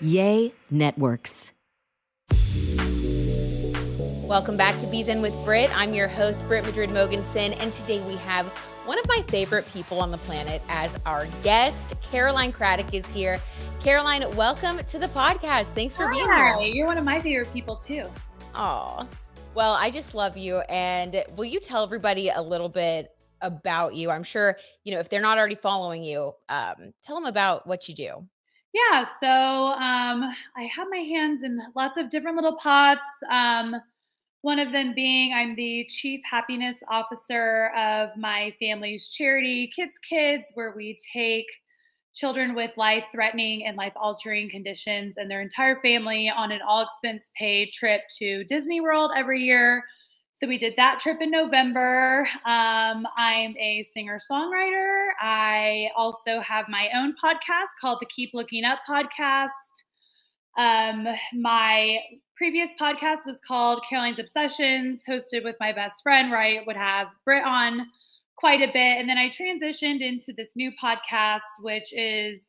Yay Networks. Welcome back to Bees In with Brit. I'm your host, Brit Madrid-Mogensen, and today we have one of my favorite people on the planet as our guest. Caroline Kraddick is here. Caroline, welcome to the podcast. Thanks for being here. You're one of my favorite people too. Oh, well, I just love you. And will you tell everybody a little bit about you? I'm sure, if they're not already following you, tell them about what you do. Yeah, so I have my hands in lots of different little pots. One of them being I'm the Chief Happiness Officer of my family's charity, Kids, where we take children with life-threatening and life-altering conditions and their entire family on an all-expense-paid trip to Disney World every year. So we did that trip in November. I'm a singer-songwriter. I also have my own podcast called the Keep Looking Up podcast. My previous podcast was called Caroline's Obsessions, hosted with my best friend, where I would have Brit on quite a bit. And then I transitioned into this new podcast, which is,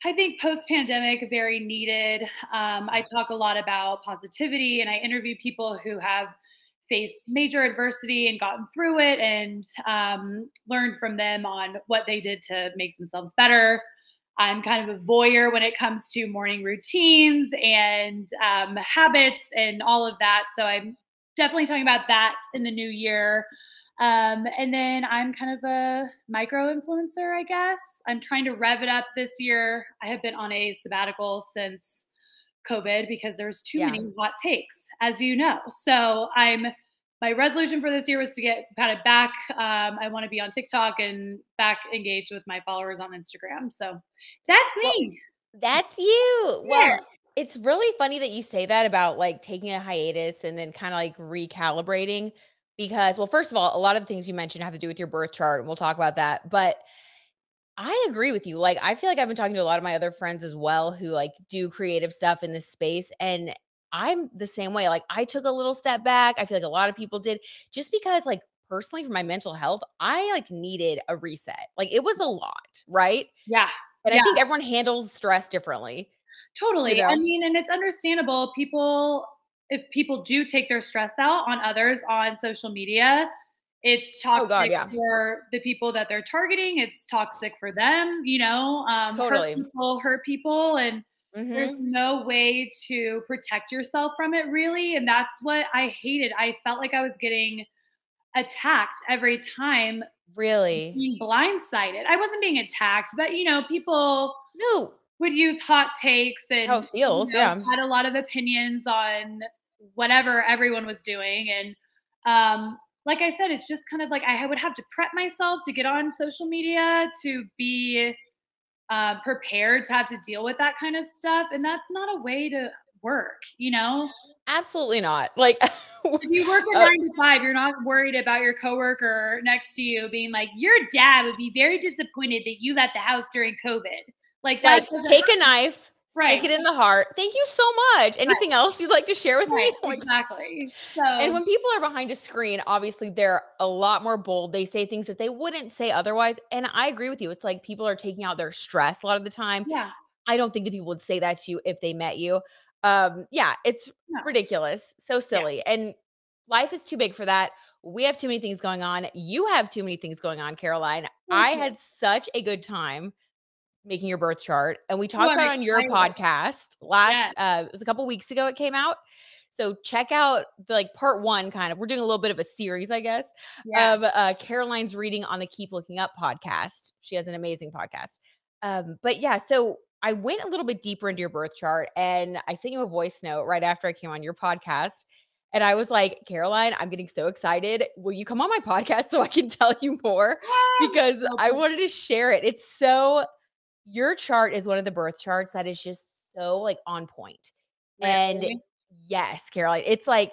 I think, post-pandemic, very needed. I talk a lot about positivity, and I interview people who have faced major adversity and gotten through it, and learned from them on what they did to make themselves better. I'm kind of a voyeur when it comes to morning routines and habits and all of that. So I'm definitely talking about that in the new year. And then I'm kind of a micro influencer, I guess. I'm trying to rev it up this year. I have been on a sabbatical since COVID because there's too many hot takes, as you know. So my resolution for this year was to get kind of back. I want to be on TikTok and back engaged with my followers on Instagram. So that's me. Well, that's you. Yeah. Well, it's really funny that you say that about like taking a hiatus and then kind of like recalibrating because, well, first of all, a lot of the things you mentioned have to do with your birth chart, and we'll talk about that. But I agree with you. Like, I feel like I've been talking to a lot of my other friends as well who like do creative stuff in this space. And I'm the same way. Like, I took a little step back. I feel like a lot of people did just because, like, personally for my mental health, I like needed a reset. Like, it was a lot, right? Yeah. And I think everyone handles stress differently. Totally. I mean, and it's understandable. If people do take their stress out on others on social media, it's toxic for the people that they're targeting. It's toxic for them, Totally. Hurt people, and there's no way to protect yourself from it, really. And that's what I hated. I felt like I was getting attacked every time. Really? Being blindsided. I wasn't being attacked, but, people would use hot takes and how it feels, had a lot of opinions on whatever everyone was doing. And like I said, it's just kind of like I would have to prep myself to get on social media to be prepared to have to deal with that kind of stuff. And that's not a way to work, Absolutely not. Like, if you work a 9 to 5, you're not worried about your coworker next to you being like, your dad would be very disappointed that you left the house during COVID. Like, take a knife, stick it in the heart. Thank you so much. Anything else you'd like to share with me? Exactly. And when people are behind a screen, obviously they're a lot more bold. They say things that they wouldn't say otherwise. And I agree with you. It's like people are taking out their stress a lot of the time. Yeah. I don't think that people would say that to you if they met you. It's ridiculous. So silly. Yeah. And life is too big for that. We have too many things going on. You have too many things going on, Caroline. I had such a good time making your birth chart. And we talked about it on your podcast it was a couple weeks ago it came out. So check out the part 1 kind of, we're doing a little bit of a series, I guess, of Caroline's reading on the Keep Looking Up podcast. She has an amazing podcast. So I went a little bit deeper into your birth chart and I sent you a voice note right after I came on your podcast. And I was like, Caroline, I'm getting so excited. Will you come on my podcast so I can tell you more? Because I wanted to share it. Your chart is one of the birth charts that is just so like on point. Really? And yes, Caroline, it's like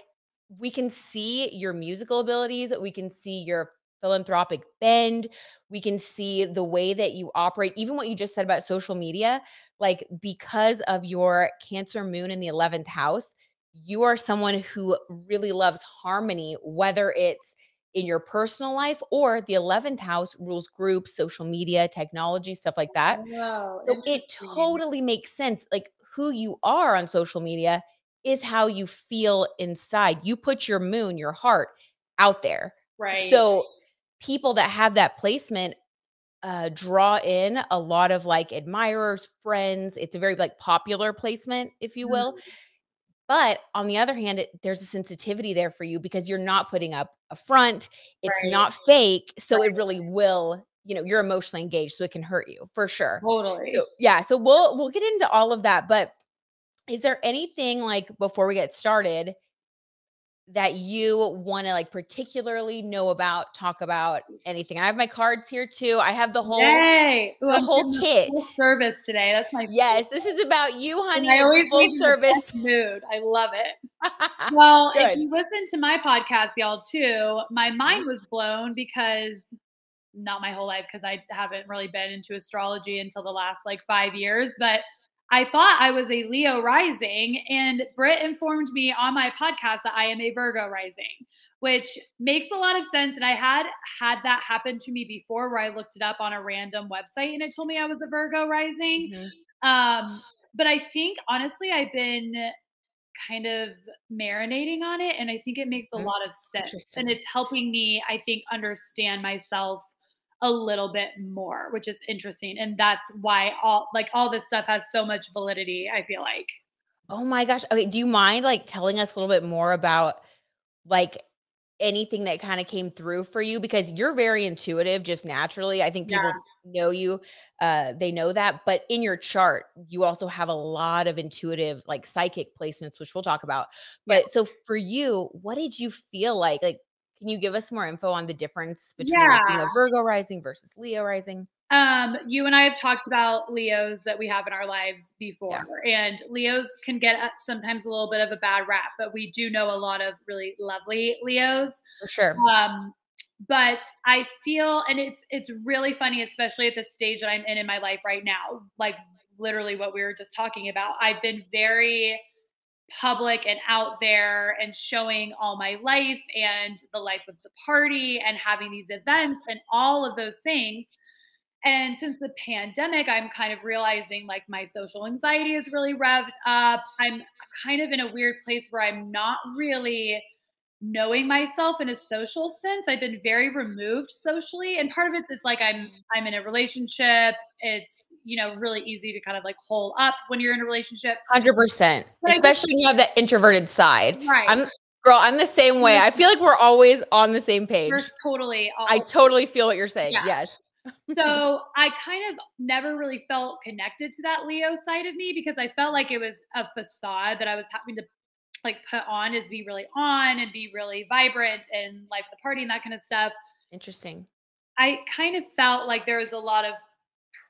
we can see your musical abilities. We can see your philanthropic bend. We can see the way that you operate, even what you just said about social media, like because of your Cancer moon in the 11th house, you are someone who really loves harmony, whether it's in your personal life or the 11th house rules groups, social media, technology, stuff like that. Wow, so it totally makes sense. Like who you are on social media is how you feel inside. You put your moon, your heart out there. Right. So people that have that placement draw in a lot of like admirers, friends. It's a very like popular placement, if you will. Mhm. But on the other hand, there's a sensitivity there for you because you're not putting up a front. It's Right. not fake. So it Right. really will, you're emotionally engaged. So it can hurt you for sure. Totally. So yeah, so we'll get into all of that. But is there anything like before we get started that you want to like particularly know about, talk about anything? I have my cards here too. I have the whole Yay. Ooh, the I'm whole getting the kit. full service today. That's my Yes, this is about you, and honey. I It's always full leave in the service. best mood. I love it. Well, if Good. you listen to my podcast, y'all, too, my Mhm. mind was blown because not my whole life, because I haven't really been into astrology until the last like 5 years, but I thought I was a Leo rising, and Brit informed me on my podcast that I am a Virgo rising, which makes a lot of sense. And I had that happen to me before where I looked it up on a random website and it told me I was a Virgo rising. Mhm. But I think honestly, I've been kind of marinating on it, and I think it makes a Mhm. lot of sense, and Interesting. it's helping me, I think, understand myself a little bit more, which is interesting, and that's why all this stuff has so much validity, I feel like. Oh my gosh. Okay, do you mind like telling us a little bit more about like anything that kind of came through for you because you're very intuitive just naturally. I think Yeah, people know you, they know that, but in your chart, you also have a lot of intuitive like psychic placements, which we'll talk about. yeah. But so for you, what did you feel like? Like, can you give us more info on the difference between like being Yeah. a Virgo rising versus Leo rising? You and I have talked about Leos that we have in our lives before, Yeah, and Leos can get sometimes a little bit of a bad rap, but we do know a lot of really lovely Leos. for sure. Um, but I feel, and it's really funny, especially at the stage that I'm in my life right now, like literally what we were just talking about. I've been very public and out there and showing all my life and the life of the party and having these events and all of those things. And since the pandemic, I'm kind of realizing like my social anxiety is really revved up. I'm kind of in a weird place where I'm not really knowing myself in a social sense. I've been very removed socially, and part of it's like I'm in a relationship. It's really easy to kind of like hole up when you're in a relationship. 100%, But I just especially when you have that introverted side. right. I'm the same way. I feel like we're always on the same We're page. totally I all totally feel what you're saying. yeah. Yes. So I kind of never really felt connected to that Leo side of me because I felt like it was a facade that I was having to like put on is be really on and be really vibrant and like the party and that kind of stuff. Interesting. I kind of felt like there was a lot of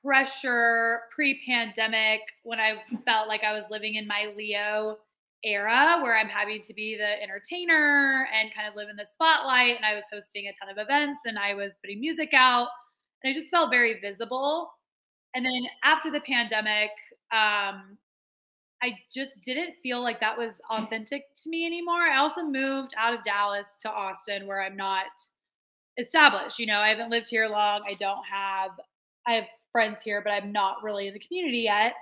pressure pre-pandemic when I felt like I was living in my Leo era where I'm having to be the entertainer and kind of live in the spotlight, and I was hosting a ton of events and I was putting music out and I just felt very visible. And then after the pandemic, I just didn't feel like that was authentic to me anymore. I also moved out of Dallas to Austin where I'm not established. I haven't lived here long. I have friends here, but I'm not really in the community yet.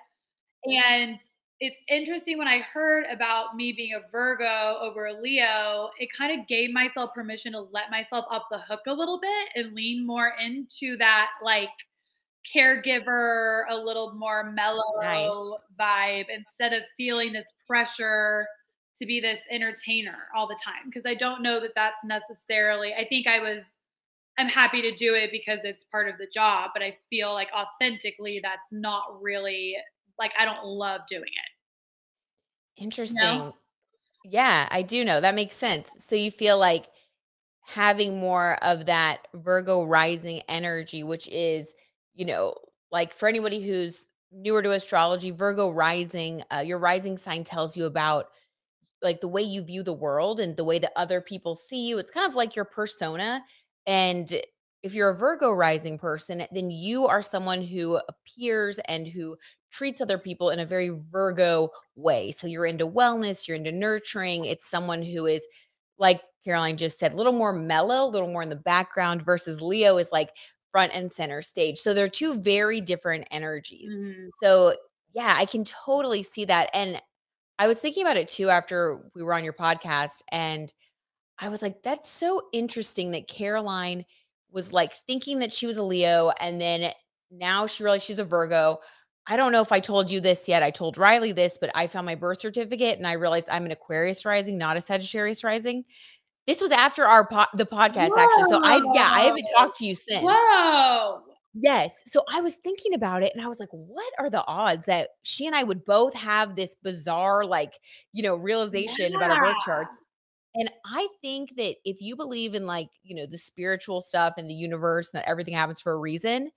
And it's interesting when I heard about me being a Virgo over a Leo, it kind of gave myself permission to let myself off the hook a little bit and lean more into that like caregiver, a little more Nice. mellow vibe instead of feeling this pressure to be this entertainer all the time. Because I don't know that that's necessarily, I'm happy to do it because it's part of the job, but I feel like authentically that's not really like I don't love doing it. No? Interesting. Yeah, I do know. That makes sense. So you feel like having more of that Virgo rising energy, which is, you know, like for anybody who's newer to astrology, Virgo rising, your rising sign tells you about like the way you view the world and the way that other people see you. It's kind of like your persona. And if you're a Virgo rising person, then you are someone who appears and who treats other people in a very Virgo way. So you're into wellness, you're into nurturing. It's someone who is, like Caroline just said, a little more mellow, a little more in the background versus Leo is like front and center stage. So they're two very different energies. Mhm. So Yeah, I can totally see that. And I was thinking about it too after we were on your podcast. And I was like, that's so interesting that Caroline was like thinking that she was a Leo. And then now she realized she's a Virgo. I don't know if I told you this yet. I told Riley this, but I found my birth certificate and I realized I'm an Aquarius rising, not a Sagittarius rising. This was after the podcast actually. So I haven't Whoa. talked to you since. Whoa. Yes. So I was thinking about it and I was like, what are the odds that she and I would both have this bizarre, like, realization about our Yeah. birth charts? And I think that if you believe in, like, the spiritual stuff and the universe and that everything happens for a reason,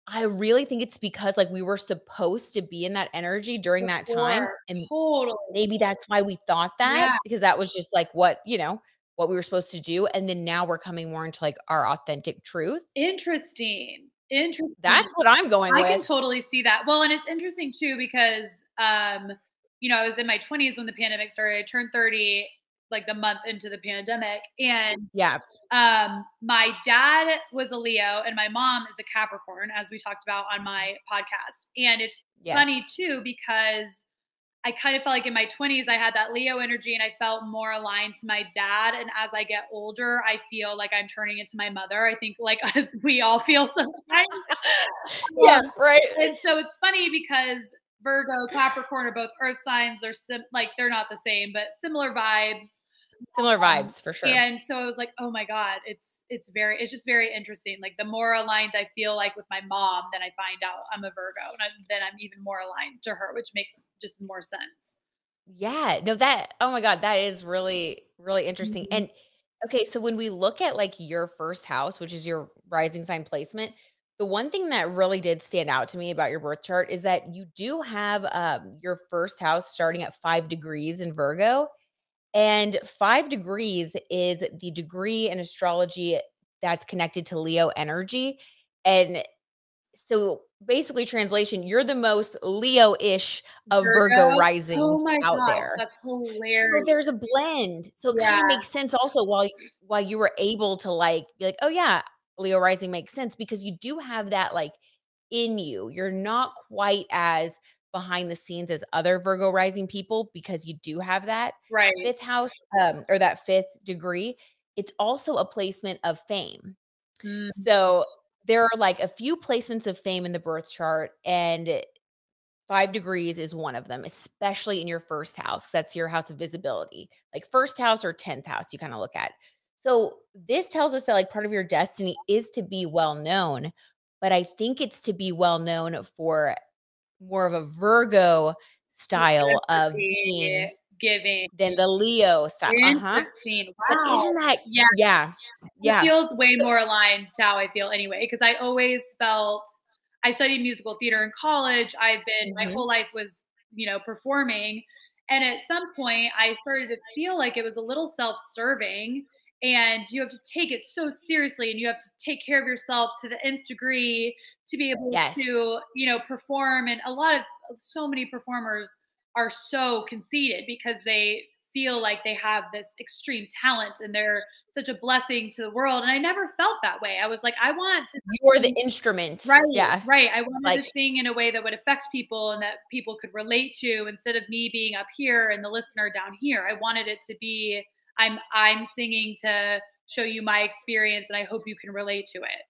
I really think it's because, like, we were supposed to be in that energy during that time. Before. And Totally. maybe that's why we thought that, Yeah. because that was just like what we were supposed to do. And then now we're coming more into like our authentic truth. Interesting. Interesting. That's what I'm going I can with. totally see that. Well, and it's interesting too because I was in my 20s when the pandemic started. I turned 30 like the month into the pandemic. And Yeah. my dad was a Leo and my mom is a Capricorn, as we talked about on my podcast. And it's funny Yes. too because I kind of felt like in my 20s, I had that Leo energy and I felt more aligned to my dad. And as I get older, I feel like I'm turning into my mother. I think like as we all feel sometimes. Yeah, right. And so it's funny because Virgo, Capricorn are both earth signs. They're they're not the same, but similar vibes. Similar vibes for sure. And so I was like, oh my God, it's just very interesting. Like the more aligned I feel like with my mom, then I find out I'm a Virgo and then I'm even more aligned to her, which makes just more sense. Yeah. No, oh my God, that is really, really interesting. Mhm. And okay, so when we look at like your first house, which is your rising sign placement, the one thing that really did stand out to me about your birth chart is that you do have your first house starting at 5 degrees in Virgo. And 5 degrees is the degree in astrology that's connected to Leo energy. And so basically, translation, you're the most Leo-ish of Virgo Virgo? risings Oh my out gosh, there. that's So hilarious. there's a blend. So it kind Yeah, of makes sense also while you were able to like be like, oh yeah, Leo rising makes sense because you do have that like in you. You're not quite as behind the scenes as other Virgo rising people because you do have that right. fifth house or that fifth degree. It's also a placement of fame. Mm, So there are like a few placements of fame in the birth chart, and 5 degrees is one of them, especially in your first house. That's your house of visibility, like first house or 10th house, you kind of look at. So this tells us that like part of your destiny is to be well known, but I think it's to be well known for more of a Virgo style of being reciprocity, giving. than the Leo style. Uh-huh. Interesting. But Wow. isn't that Yeah. yeah. It Yeah. feels way So more aligned to how I feel anyway, because I always felt I studied musical theater in college. My mhm. whole life was, performing. And at some point, I started to feel like it was a little self serving. And you have to take it so seriously and you have to take care of yourself to the nth degree to be able Yes. to, perform. And so many performers are so conceited because they feel like they have this extreme talent and they're such a blessing to the world. And I never felt that way. I was like, I want to You are the sing. instrument. Right, Yeah. right. I wanted Like to sing in a way that would affect people and that people could relate to instead of me being up here and the listener down here. I wanted it to be I'm singing to show you my experience and I hope you can relate to it.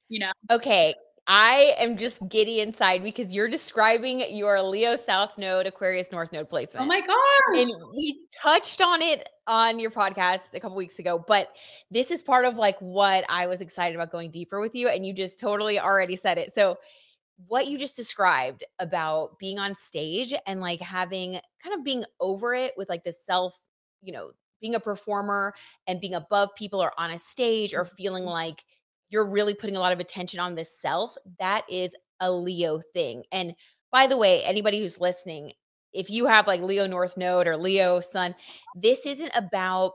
You know? okay, I am just giddy inside because you're describing your Leo South Node, Aquarius North Node Oh placement. my gosh. And we touched on it on your podcast a couple weeks ago, but this is part of like what I was excited about going deeper with you. And you just totally already said it. So, what you just described about being on stage and like having kind of being over it with like the self, you know, being a performer and being above people or on a stage or feeling like you're really putting a lot of attention on this self, that is a Leo thing. And by the way, anybody who's listening, if you have like Leo North Node or Leo Sun, this isn't about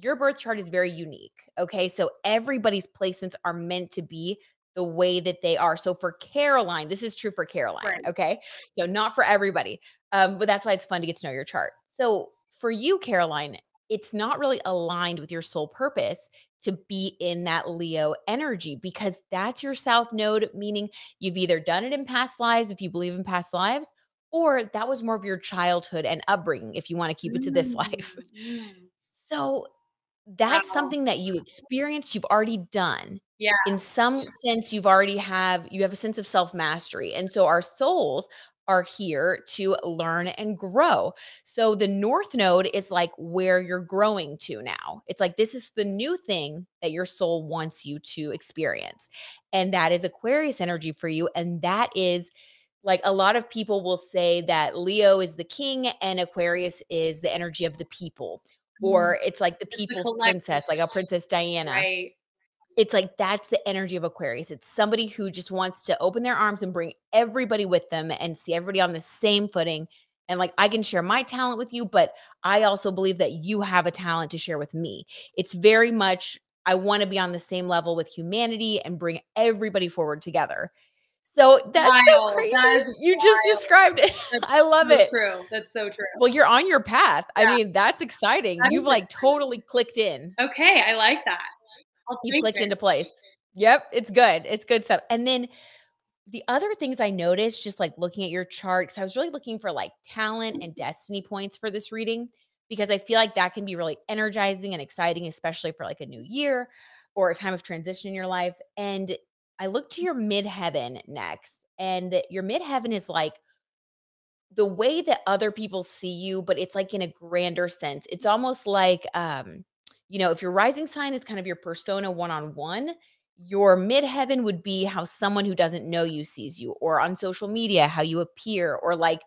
your birth chart is very unique. Okay. So everybody's placements are meant to be the way that they are. So for Caroline, this is true for Caroline. Right. Okay. So not for everybody. But that's why it's fun to get to know your chart. So for you, Caroline, it's not really aligned with your soul purpose to be in that Leo energy, because that's your South Node, meaning you've either done it in past lives, if you believe in past lives, or that was more of your childhood and upbringing, if you want to keep it to this life. Mm. So that's Wow. something that you experienced, you've already done. Yeah. In some sense, you have a sense of self-mastery. And so our souls are here to learn and grow. So the North Node is like where you're growing to now. It's like this is the new thing that your soul wants you to experience. And that is Aquarius energy for you. And that is like a lot of people will say that Leo is the king and Aquarius is the energy of the people, Mm. or it's like the It's the people's collective, princess, like a Princess Diana. right? It's like that's the energy of Aquarius. It's somebody who just wants to open their arms and bring everybody with them and see everybody on the same footing. And like, I can share my talent with you, but I also believe that you have a talent to share with me. It's very much, I want to be on the same level with humanity and bring everybody forward together. So that's so Wild. crazy. That is You just wild. described it. That's I love so it. true. That's so true. Well, you're on your path. I Yeah. mean, that's exciting. That You've is like exciting. totally clicked in. Okay, I like that. I'll You've take clicked it. into place. Yep, it's good. It's good stuff. And then the other things I noticed just like looking at your chart, because I was really looking for like talent and destiny points for this reading, because I feel like that can be really energizing and exciting, especially for like a new year or a time of transition in your life. And I looked to your midheaven next, and your midheaven is like the way that other people see you, but it's like in a grander sense. It's almost like, if your rising sign is kind of your persona one-on-one, your midheaven would be how someone who doesn't know you sees you, or on social media, how you appear, or like,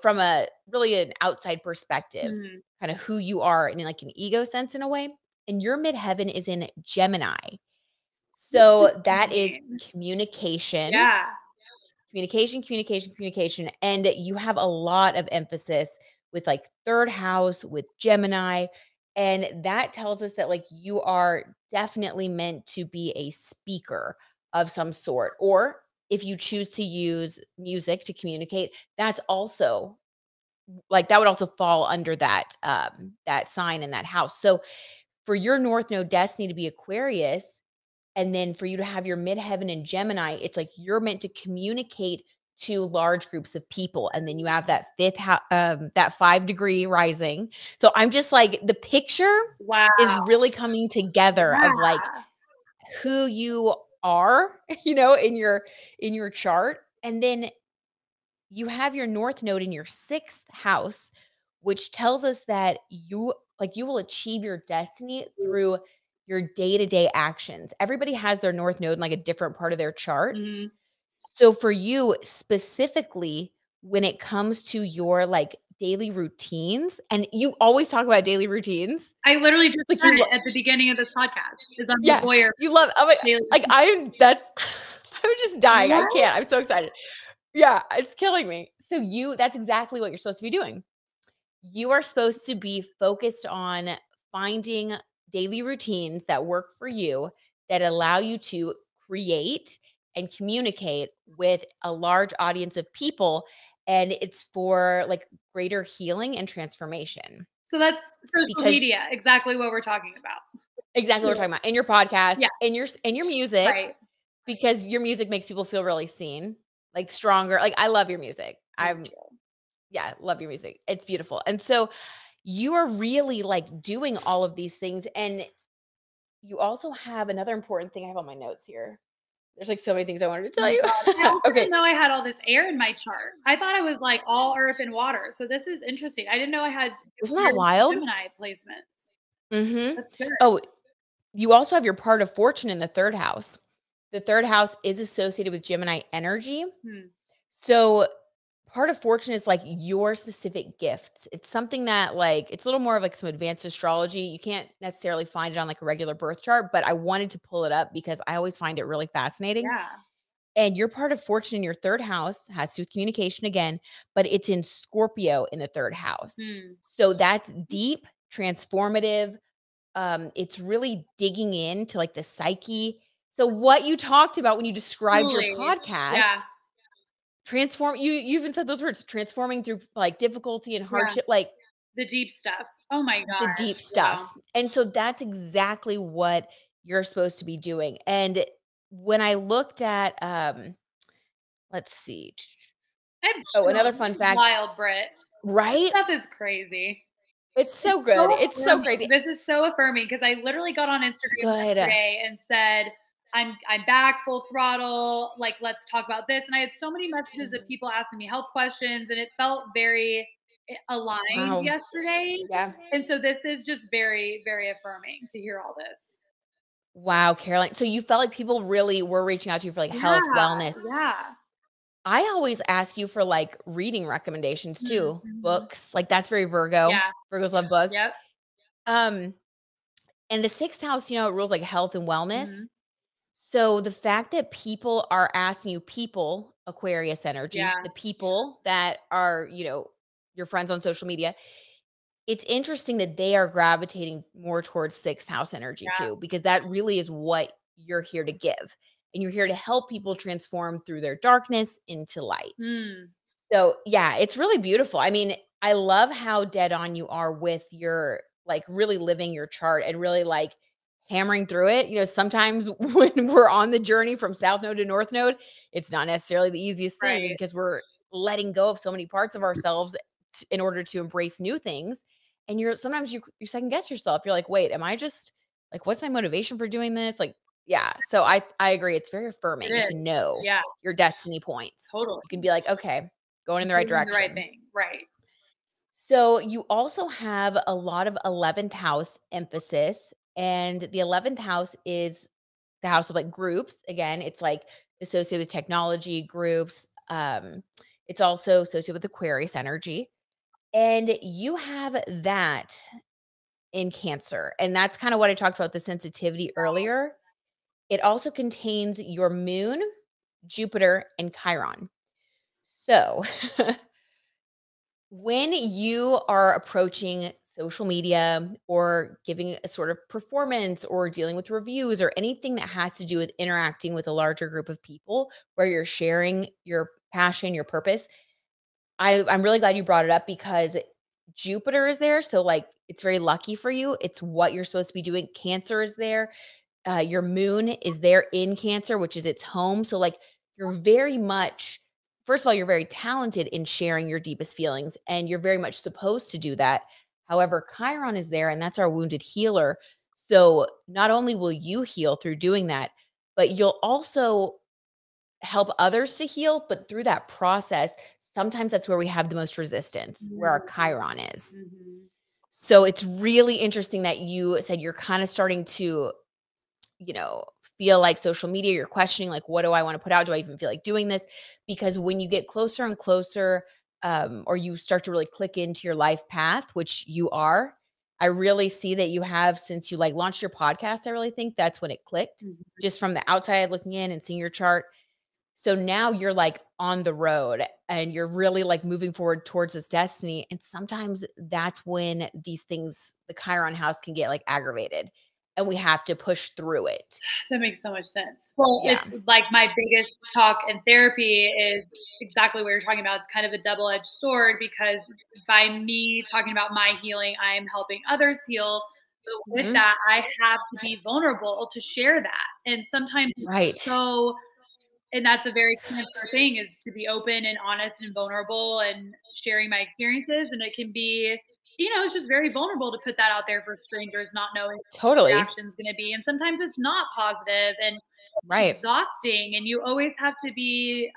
from a really an outside perspective, Mhm. kind of who you are in like an ego sense in a way. And your midheaven is in Gemini. So that is Interesting. communication, Yeah. communication, communication, communication. And you have a lot of emphasis with like third house, with Gemini. And that tells us that like you are definitely meant to be a speaker of some sort. Or if you choose to use music to communicate, that's also like that would also fall under that sign in that house. So for your North Node destiny to be Aquarius, and then for you to have your midheaven in Gemini, it's like you're meant to communicate to large groups of people. And then you have that that 5-degree rising. So I'm just like, the picture Wow. is really coming together Yeah. of like who you are, in your chart. And then you have your North Node in your 6th house, which tells us that you will achieve your destiny through your day-to-day actions. Everybody has their North Node in like a different part of their chart. Mhm. So for you specifically, when it comes to your like daily routines, and you always talk about daily routines, I literally just like said it at the beginning of this podcast, is I'm the yeah, voyeur you love. I'm daily like that's. I'm just dying. I What? can't. I'm so excited. Yeah, it's killing me. So that's exactly what you're supposed to be doing. You are supposed to be focused on finding daily routines that work for you, that allow you to create and communicate with a large audience of people. And it's for like greater healing and transformation. So that's social Because media, exactly what we're talking about. exactly what we're talking about in your podcast, Yeah. in your music, Right. because your music makes people feel really seen, like stronger. Like I love your music. Thank you. Yeah, love your music. It's beautiful. And so you are really like doing all of these things. And you also have another important thing. I have on my notes here. There's like so many things I wanted to Oh tell my you. God. I also Okay. didn't know I had all this air in my chart. I thought I was like all earth and water. So this is interesting. I didn't know I had Isn't that weird wild? Gemini placements. Mm-hmm. That's good. Oh, you also have your part of fortune in the 3rd house. The 3rd house is associated with Gemini energy. Hmm. So part of fortune is like your specific gifts. It's something that like it's a little more of like some advanced astrology. You can't necessarily find it on like a regular birth chart, but I wanted to pull it up because I always find it really fascinating. Yeah. And your part of fortune in your 3rd house has to do with communication again, but it's in Scorpio in the 3rd house. Hmm. So that's deep, transformative. It's really digging into like the psyche. So what you talked about when you described your Totally. podcast, Yeah. you even said those words, transforming through like difficulty and Yeah. hardship, like The deep stuff. Oh my the gosh. deep Wow. stuff. And so that's exactly what you're supposed to be doing. And when I looked at let's see. I have Oh, another chills. fun This is fact, wild, Brit. This right? stuff is crazy. It's It's so good. so It's so affirming. crazy. This is so affirming because I literally got on Instagram Good. yesterday and said, I'm back full throttle. Like, let's talk about this. And I had so many messages of Mhm. people asking me health questions, and it felt very aligned Wow. yesterday. Yeah. And so this is just very, very affirming to hear all this. Wow, Caroline. So you felt like people really were reaching out to you for like health, Yeah, wellness. yeah. I always ask you for like reading recommendations too, Mhm. books. Like that's very Virgo. Yeah. Virgos love books. Yep. Um, and the sixth house, it rules like health and wellness. Mhm. So the fact that people are asking you, people, Aquarius Yeah. energy, the people that are, your friends on social media, it's interesting that they are gravitating more towards sixth house energy Yeah. too, because that really is what you're here to give. And you're here to help people transform through their darkness into light. Mm. So, yeah, it's really beautiful. I mean, I love how dead on you are with your like really living your chart and really like hammering through it. Sometimes when we're on the journey from south node to north node, it's not necessarily the easiest thing Right. because we're letting go of so many parts of ourselves in order to embrace new things. And sometimes you second guess yourself. You're like, wait, am I just like, what's my motivation for doing this? Like, yeah. So I agree. It's very It affirming to is. know Yeah, your destiny points. totally. You can be like, okay, going in the right Doing the right direction. thing. Right. So you also have a lot of 11th house emphasis. And the 11th house is the house of like groups. Again, it's like associated with technology groups. It's also associated with Aquarius energy. And you have that in Cancer. And that's kind of what I talked about the sensitivity earlier. It also contains your moon, Jupiter, and Chiron. So when you are approaching social media or giving a sort of performance or dealing with reviews or anything that has to do with interacting with a larger group of people where you're sharing your passion, your purpose, I'm really glad you brought it up because Jupiter is there. So, like, it's very lucky for you. It's what you're supposed to be doing. Cancer is there. Your moon is there in Cancer, which is its home. So, like, you're very much, first of all, you're very talented in sharing your deepest feelings, and you're very much supposed to do that. However, Chiron is there, and that's our wounded healer. So, not only will you heal through doing that, but you'll also help others to heal. But through that process, sometimes that's where we have the most resistance, where our Chiron is. Mhm. So, it's really interesting that you said you're kind of starting to you know, feel like social media, you're questioning, like, what do I want to put out? Do I even feel like doing this? Because when you get closer and closer, or you start to really click into your life path, which you are, I really see that you have since you like launched your podcast. I really think that's when it clicked, Mhm. just from the outside looking in and seeing your chart. So now you're like on the road and you're really like moving forward towards this destiny. And sometimes that's when these things, the Chiron house can get like aggravated and we have to push through it. That makes so much sense. Well, Yeah. it's like my biggest talk in therapy is exactly what you're talking about. It's kind of a double-edged sword because by me talking about my healing, I am helping others heal. But with Mhm. that, I have to be vulnerable to share that. And sometimes it's Right. so and that's a very Cancer thing is to be open and honest and vulnerable and sharing my experiences. And it can be, it's just very vulnerable to put that out there for strangers, not knowing what the Totally. reaction is going to be. And sometimes it's not positive and Right. exhausting. And you always have to be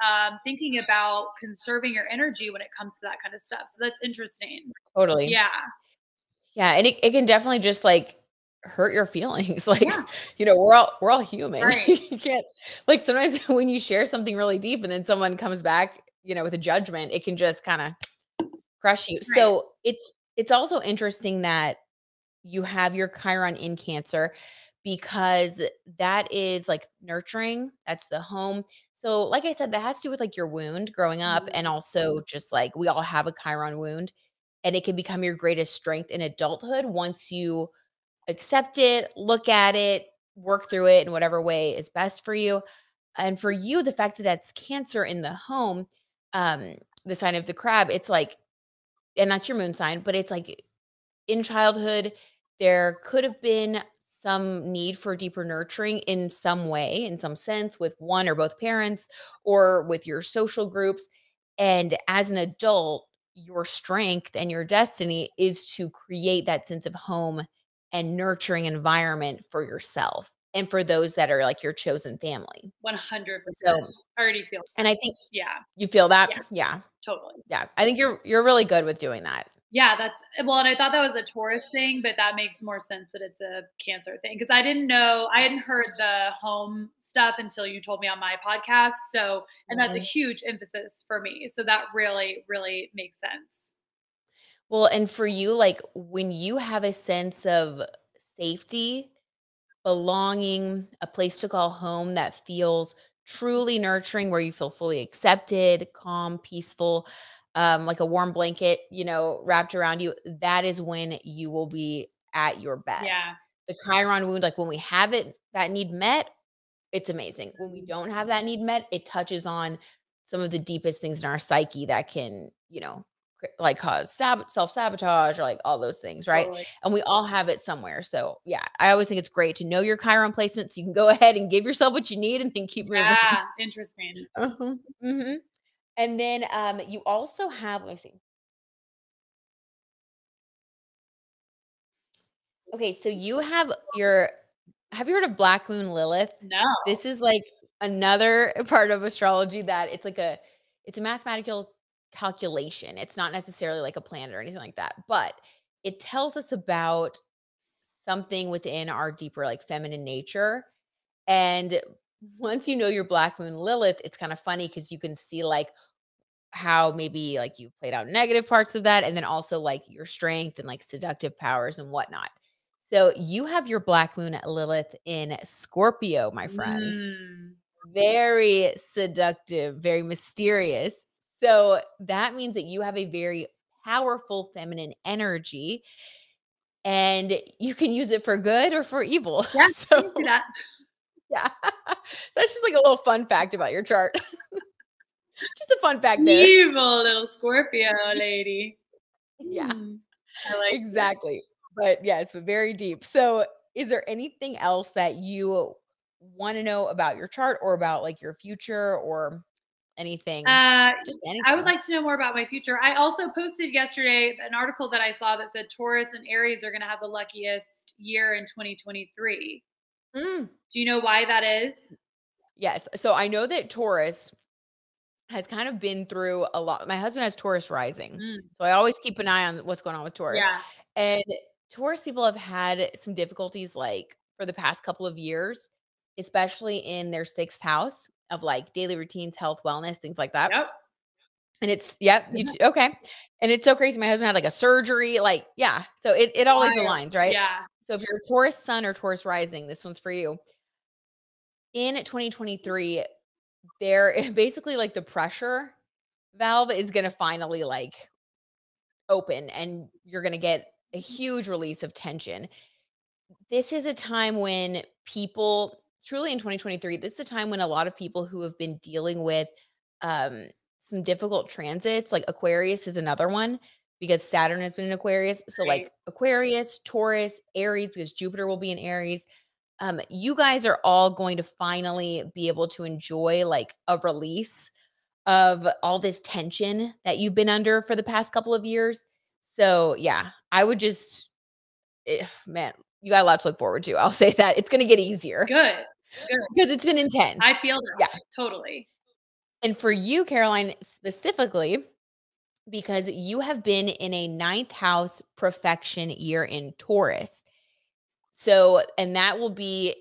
thinking about conserving your energy when it comes to that kind of stuff. So that's interesting. Totally. Yeah. Yeah. And it can definitely just like hurt your feelings. Yeah. Like, we're all human. Right. You can't like sometimes when you share something really deep and then someone comes back, with a judgment, it can just kind of crush you. Right. So it's also interesting that you have your Chiron in Cancer because that is like nurturing. That's the home. So, like I said, that has to do with like your wound growing up, and Mhm. also just like we all have a Chiron wound, and it can become your greatest strength in adulthood once you accept it, look at it, work through it in whatever way is best for you. And for you, the fact that that's Cancer in the home, um, the sign of the crab, it's like, and that's your moon sign, but it's like in childhood, there could have been some need for deeper nurturing in some way, in some sense, with one or both parents or with your social groups. And as an adult, your strength and your destiny is to create that sense of home and nurturing environment for yourself and for those that are like your chosen family. 100%. So, I already feel and I think yeah, you feel that? yeah, Yeah. totally. Yeah. I think you're really good with doing that. Yeah, that's well, and I thought that was a Taurus thing, but that makes more sense that it's a Cancer thing because I didn't know I hadn't heard the home stuff until you told me on my podcast. So, and that's a Mhm. huge emphasis for me. So that really, really makes sense. Well, and for you, like when you have a sense of safety, belonging, a place to call home that feels truly nurturing, where you feel fully accepted, calm, peaceful, like a warm blanket, wrapped around you, that is when you will be at your best. Yeah. The Chiron wound, like when we have it, that need met, it's amazing. When we Mhm. don't have that need met, it touches on some of the deepest things in our psyche that can, like cause self-sabotage or like all those things, right? Totally. And we all have it somewhere. So, yeah, I always think it's great to know your Chiron placement so you can go ahead and give yourself what you need and then keep moving. Yeah. Interesting. Uh-huh. Mhm. And then you also have, let me see. Okay, so you have you heard of Black Moon Lilith? No. This is like another part of astrology that it's a mathematical calculation. It's not necessarily like a planet or anything like that, but it tells us about something within our deeper like feminine nature. And once you know your Black Moon Lilith, it's kind of funny because you can see like how maybe like you played out negative parts of that and then also like your strength and like seductive powers and whatnot. So you have your Black Moon Lilith in Scorpio, my friend. Mm. Very seductive, very mysterious. So that means that you have a very powerful feminine energy and you can use it for good or for evil. Yeah, I can see So that. yeah. So that's just like a little fun fact about your chart. Just a fun fact there. Evil little Scorpio lady. Yeah. Mm. I like it. Exactly. But yes, but very deep. So, is there anything else that you want to know about your chart or about like your future or anything? Uh, Just I would anything. like to know more about my future. I also posted yesterday an article that I saw that said Taurus and Aries are going to have the luckiest year in 2023. Mm, Do you know why that is? yes. So I know that Taurus has kind of been through a lot. My husband has Taurus rising. Mm, So I always keep an eye on what's going on with Taurus. yeah. And Taurus people have had some difficulties like for the past couple of years, especially in their sixth house of like daily routines, health, wellness, things like that. Yep. And it's yep, okay. And it's so crazy. My husband had like a surgery, like, yeah. So it always Wild. aligns, right? Yeah. So if you're a Taurus sun or Taurus rising, this one's for you. In 2023, there basically like the pressure valve is gonna finally like open and you're gonna get a huge release of tension. This is a time when people truly in 2023, this is a time when a lot of people who have been dealing with um, some difficult transits, like Aquarius is another one because Saturn has been in Aquarius. So, Right. like Aquarius, Taurus, Aries, because Jupiter will be in Aries. You guys are all going to finally be able to enjoy like a release of all this tension that you've been under for the past couple of years. So, yeah, I would just man, you got a lot to look forward to. I'll say that. It's gonna get easier Good. Good. because it's been I intense. feel that. Yeah. Totally. And for you, Caroline, specifically, because you have been in a ninth house perfection year in Taurus. So, and that will be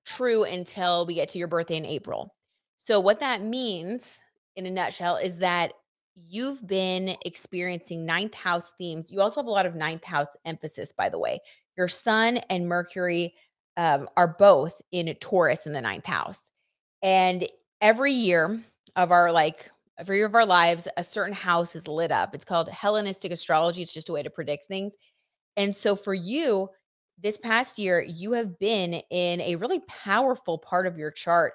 true until we get to your birthday in April. So, what that means in a nutshell is that you've been experiencing ninth house themes. You also have a lot of ninth house emphasis, by the way. Your sun and Mercury are both in Taurus in the ninth house. And every year of our every year of our lives, a certain house is lit up. It's called Hellenistic astrology. It's just a way to predict things. And so for you, this past year, you have been in a really powerful part of your chart.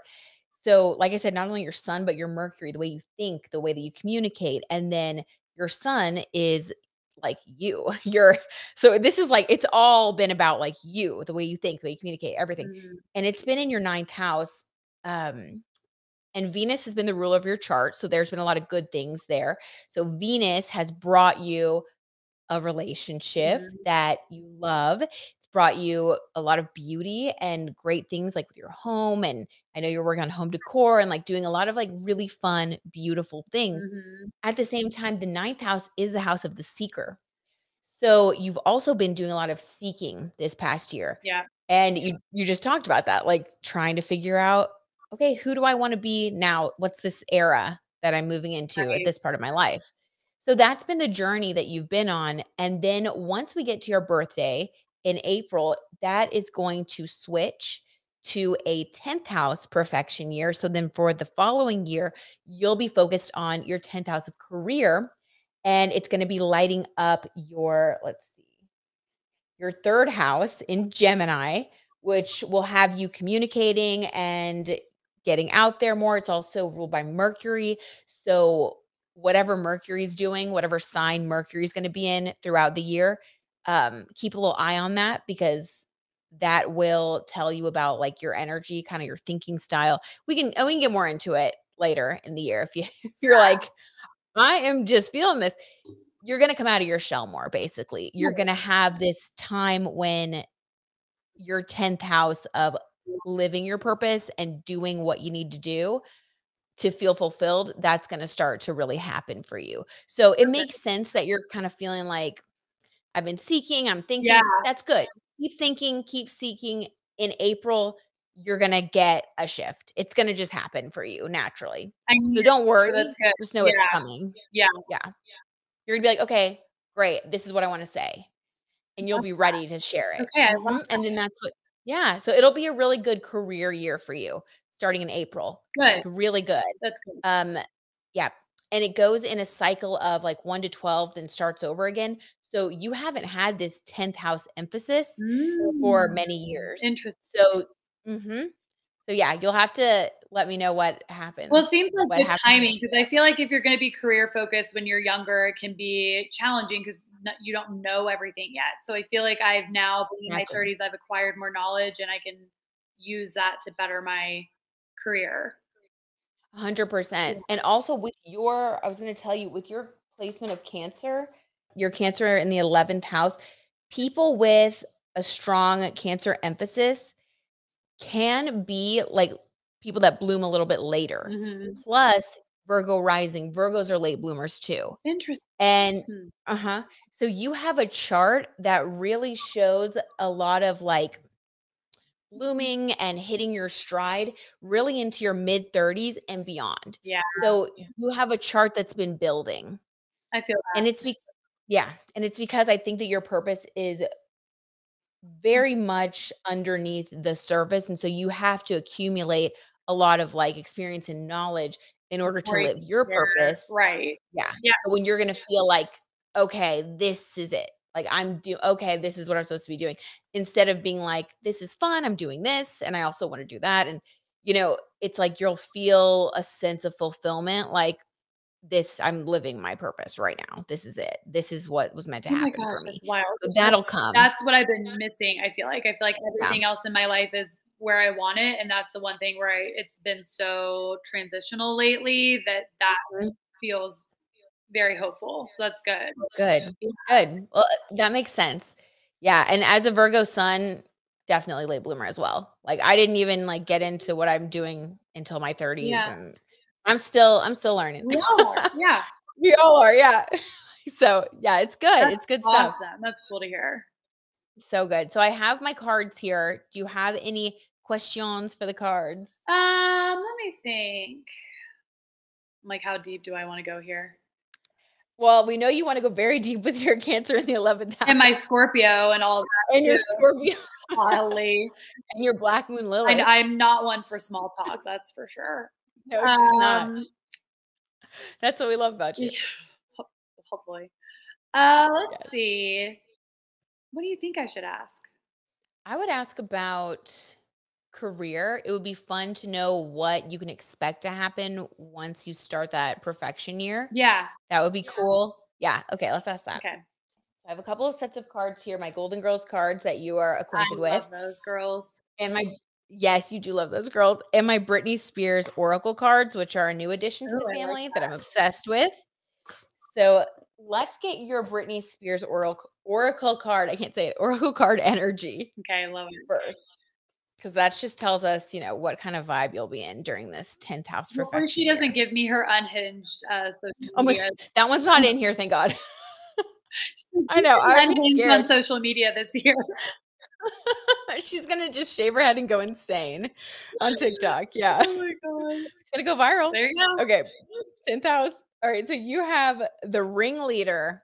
So, like I said, not only your sun, but your Mercury, the way you think, the way that you communicate. And then your sun is like you. So this is like, it's all been about like you, the way you think, the way you communicate, everything. Mhm. And it's been in your ninth house. Um, and Venus has been the ruler of your chart. So there's been a lot of good things there. So Venus has brought you a relationship Mhm. that you love. It's brought you a lot of beauty and great things like with your home. And I know you're working on home decor and like doing a lot of like really fun, beautiful things. Mhm. At the same time, the ninth house is the house of the seeker. So you've also been doing a lot of seeking this past year. Yeah. And you just talked about that, like trying to figure out, okay, who do I want to be now? What's this era that I'm moving into at Right. this part of my life? So that's been the journey that you've been on. And then once we get to your birthday in April, that is going to switch to a 10th house perfection year. So then for the following year, you'll be focused on your 10th house of career, and it's going to be lighting up your, let's see, your third house in Gemini, which will have you communicating and getting out there more. It's also ruled by Mercury. So, whatever Mercury's doing, whatever sign Mercury's going to be in throughout the year, keep a little eye on that, because that will tell you about like your energy, kind of your thinking style. We can get more into it later in the year if you if you're like, I am just feeling this. You're gonna come out of your shell more, basically. You're gonna have this time when your 10th house of living your purpose and doing what you need to do to feel fulfilled, that's gonna start to really happen for you. So it makes sense that you're kind of feeling like, I've been seeking, I'm Yeah. thinking. That's good. Keep thinking, keep seeking. In April, you're gonna get a shift. It's gonna just happen for you naturally. I need So it, don't so worry, that's good. just know it's Yeah. coming. Yeah. Yeah. You're gonna be like, "Okay, great. This is what I wanna say." And you'll Love be that. ready to share it. Okay, I love Mhm, and that. then that's what yeah, so it'll be a really good career year for you starting in April, Good. like, really good. That's good. Um, yeah, and it goes in a cycle of, like, 1 to 12, then starts over again. So you haven't had this 10th house emphasis for Mm. many years. Interesting. So mhm. So, yeah, you'll have to let me know Well, it seems like what good happens timing next because year. I feel like if you're gonna be career focused when you're younger, it can be challenging because you don't know everything yet. So I feel like I've now, being in my Exactly. 30s, I've acquired more knowledge and I can use that to better my career. 100%. Yeah. And also with your I was gonna tell you, with your placement of Cancer, your Cancer in the 11th house, people with a strong Cancer emphasis can be like people that bloom a little bit later. Mhm. Plus, Virgo rising. Virgos are late bloomers too. Interesting. And Hmm. uh-huh. So you have a chart that really shows a lot of like blooming and hitting your stride really into your mid 30s and beyond. Yeah, So you have a chart that's been building. I feel And that. yeah, and it's because I think that your purpose is very much underneath the surface, and so you have to accumulate a lot of like experience and knowledge in order to Before you live can your share. purpose. Right. Yeah. Yeah. So when you're gonna feel like, okay, this is it. Like okay, this is what I'm supposed to be doing. Instead of being like, this is fun, I'm doing this, and I also want to do that. And it's like you'll feel a sense of fulfillment, like this, I'm living my purpose right now. This is it. This is what was meant to Oh my happen gosh, for me. that's wild. So that'll come. That's what I've been missing, I feel like. I feel like Yeah. everything else in my life is where I want it, and that's the one thing where it's been so transitional lately that Mhm. feels very hopeful. So that's good. Good. Yeah. Good. Well, that makes sense. Yeah. And as a Virgo sun, definitely late bloomer as well. Like I didn't even like get into what I'm doing until my 30s, Yeah. and I'm still learning. We all are. Yeah. We all are, yeah. So yeah, it's good. That's It's good stuff. awesome. That's cool to hear. So good. So I have my cards here. Do you have any questions for the cards? Let me think. Like, how deep do I want to go here? Well, we know you want to go very deep with your Cancer in the 11th And my house Scorpio and all that and your too. Scorpio Golly. and your Black Moon Lilith. I'm not one for small talk, that's for sure. No, she's not. Um, That's what we love about you. yeah, hopefully. Let's Yes. see. What do you think I should ask? I would ask about career. It would be fun to know what you can expect to happen once you start that perfection year. Yeah. That would be cool. Yeah. Okay. Let's ask that. Okay. I have a couple of sets of cards here, my Golden Girls cards that you are acquainted I with. love those girls. And yes, you do love those girls. And my Britney Spears Oracle cards, which are a new addition to Oh, the I like family that I'm obsessed with. So let's get your Britney Spears Oracle card. I can't say it. Oracle card energy Okay, I love it. first. Because that just tells us, what kind of vibe you'll be in during this 10th house Hopefully perfection she doesn't year. give me her unhinged social Oh my, media. that one's not in here, thank God. She's I know, I would be unhinged scared. on social media this year. She's gonna just shave her head and go insane on TikTok. Yeah. Oh my God. It's gonna go viral. There you go. Okay. 10th house. All right. So you have the ringleader.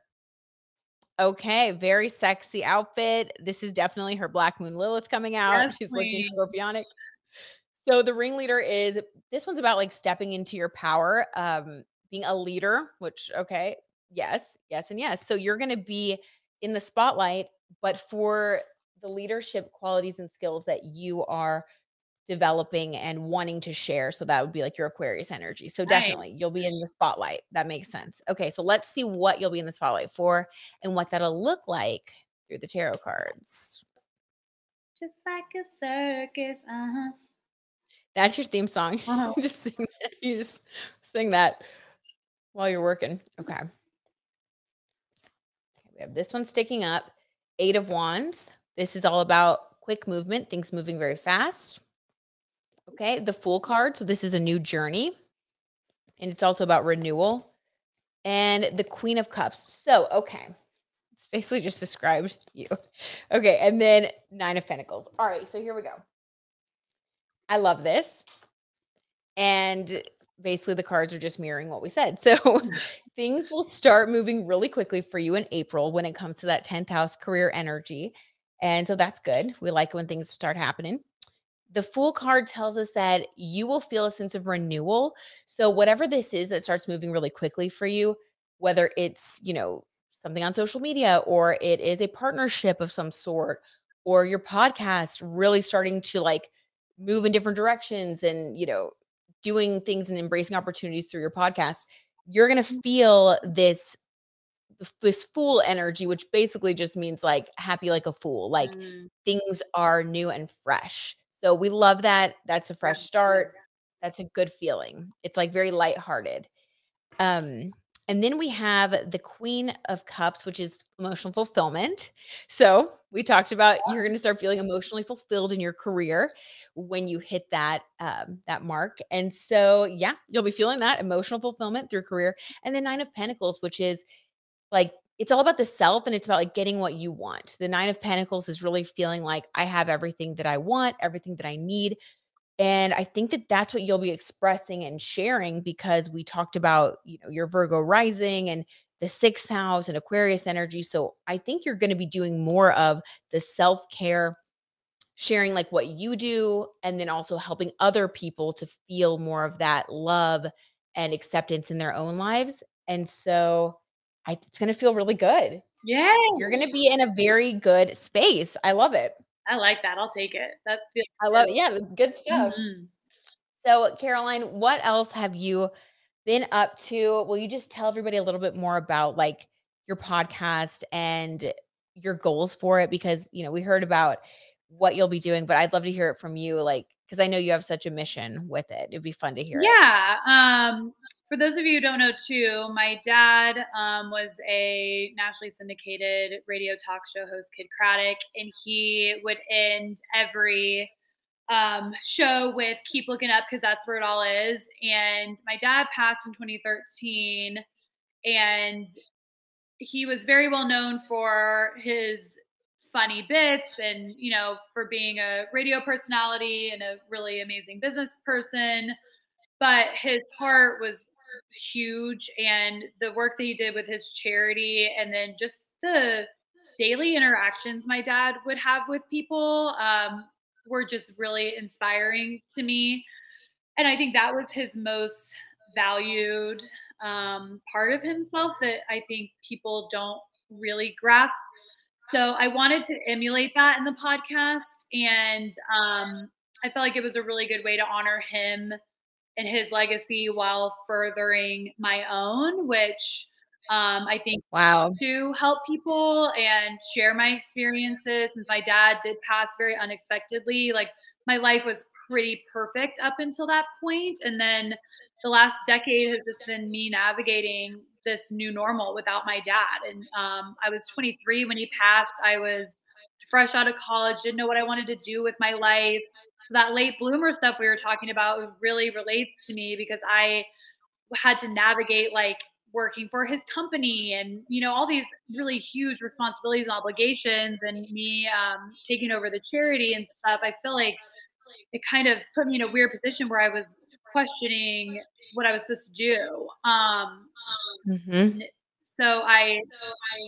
Okay. Very sexy outfit. This is definitely her Black Moon Lilith coming out. Yes, She's looking queen. scorpionic. So the ringleader this one's about like stepping into your power, being a leader, which, okay. Yes, yes, and yes. So you're gonna be in the spotlight, but for the leadership qualities and skills that you are developing and wanting to share. So that would be like your Aquarius energy. So Nice. definitely you'll be in the spotlight. That makes sense. Okay. So let's see what you'll be in the spotlight for and what that'll look like through the tarot cards. Just like a circus. That's your theme song. Uh-huh. Just sing that. You just sing that while you're working. Okay. We have this one sticking up. 8 of Wands. This is all about quick movement, things moving very fast. Okay. The Fool card. So this is a new journey. And it's also about renewal. And the Queen of Cups. So, okay. It's basically just described you. Okay. And then 9 of Pentacles. All right. So here we go. I love this. And basically the cards are just mirroring what we said. So things will start moving really quickly for you in April when it comes to that 10th house career energy. And so that's good. We like when things start happening. The Fool card tells us that you will feel a sense of renewal. So whatever this is that starts moving really quickly for you, whether it's, something on social media or it is a partnership of some sort or your podcast really starting to like move in different directions and, doing things and embracing opportunities through your podcast, you're going to feel this fool energy, which basically just means like happy like a fool, like things are new and fresh. So we love that. That's a fresh start. That's a good feeling. It's like very lighthearted. And then we have the Queen of Cups, which is emotional fulfillment. So we talked about you're going to start feeling emotionally fulfilled in your career when you hit that mark. And so, yeah, you'll be feeling that emotional fulfillment through career. And then 9 of Pentacles, which is like, it's all about the self and it's about like getting what you want. The 9 of Pentacles is really feeling like I have everything that I want, everything that I need. And I think that that's what you'll be expressing and sharing because we talked about, your Virgo rising and the 6th house and Aquarius energy. So I think you're going to be doing more of the self-care, sharing like what you do, and then also helping other people to feel more of that love and acceptance in their own lives. And so it's going to feel really good. Yeah. You're going to be in a very good space. I love it. I like that. I'll take it. I love it. Yeah, that's good stuff. Mm-hmm. So, Caroline, what else have you been up to? Will you just tell everybody a little bit more about like your podcast and your goals for it? Because, we heard about what you'll be doing, but I'd love to hear it from you, like, because I know you have such a mission with it. It'd be fun to hear it. Yeah. For those of you who don't know too, my dad was a nationally syndicated radio talk show host, Kid Kraddick, and he would end every show with "Keep Looking Up" because that's where it all is. And my dad passed in 2013, and he was very well known for his funny bits and, for being a radio personality and a really amazing business person. But his heart was huge, and the work that he did with his charity and then just the daily interactions my dad would have with people were just really inspiring to me. And I think that was his most valued part of himself that I think people don't really grasp. So I wanted to emulate that in the podcast. And I felt like it was a really good way to honor him and his legacy while furthering my own, which I think Wow. to help people and share my experiences, since my dad did pass very unexpectedly. Like my life was pretty perfect up until that point, and then the last decade has just been me navigating this new normal without my dad. And I was 23 when he passed. I was fresh out of college, didn't know what I wanted to do with my life. So that late bloomer stuff we were talking about really relates to me, because I had to navigate like working for his company and, you know, all these really huge responsibilities and obligations, and me taking over the charity and stuff. I feel like it kind of put me in a weird position where I was questioning what I was supposed to do. Mm-hmm. So I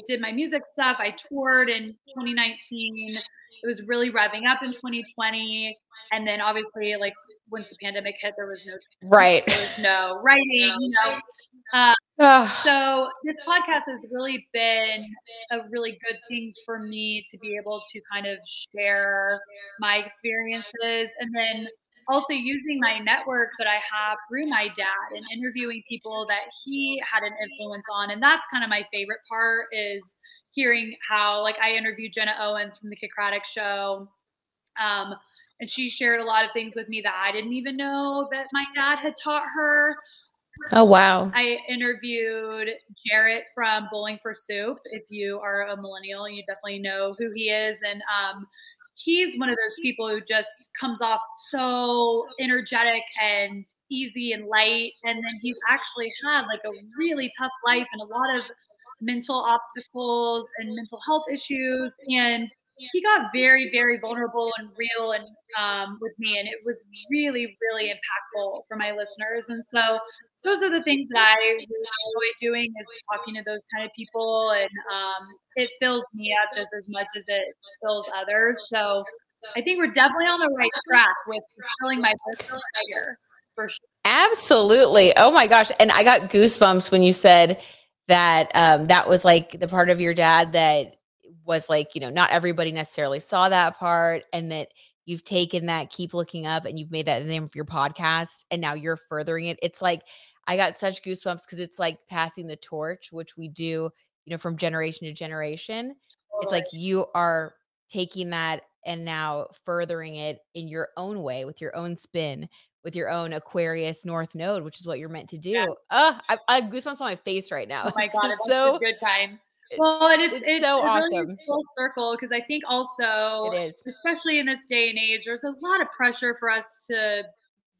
did my music stuff. I toured in 2019. It was really revving up in 2020. And then obviously, like once the pandemic hit, there was no Right. there was no writing, you know. So this podcast has really been a really good thing for me to be able to kind of share my experiences, and then also using my network that I have through my dad and interviewing people that he had an influence on. And that's kind of my favorite part, is hearing how, like, I interviewed Jenna Owens from the Kraddick show. And she shared a lot of things with me that I didn't even know that my dad had taught her. Oh, wow. I interviewed Jarrett from Bowling for Soup. If you are a millennial, you definitely know who he is. And he's one of those people who just comes off so energetic and easy and light. And then he's actually had like a really tough life and a lot of mental obstacles and mental health issues. And he got very, very vulnerable and real and with me. And it was really, really impactful for my listeners. And so those are the things that I really enjoy doing, is talking to those kind of people. And it fills me up just as much as it fills others. So I think we're definitely on the right track with fulfilling my personal desire, for sure. Absolutely. Oh my gosh. And I got goosebumps when you said that that was like the part of your dad that was like, you know, not everybody necessarily saw that part, and that you've taken that Keep Looking Up and you've made that the name of your podcast, and now you're furthering it. It's like, I got such goosebumps because it's like passing the torch, which we do, you know, from generation to generation. It's like you are taking that and now furthering it in your own way, with your own spin, with your own Aquarius North Node, which is what you're meant to do. Yes. I have goosebumps on my face right now. Oh my It's God, just that's so a good time. Well, and it's so it really is awesome. full circle, because I think also, It is. especially in this day and age, there's a lot of pressure for us to,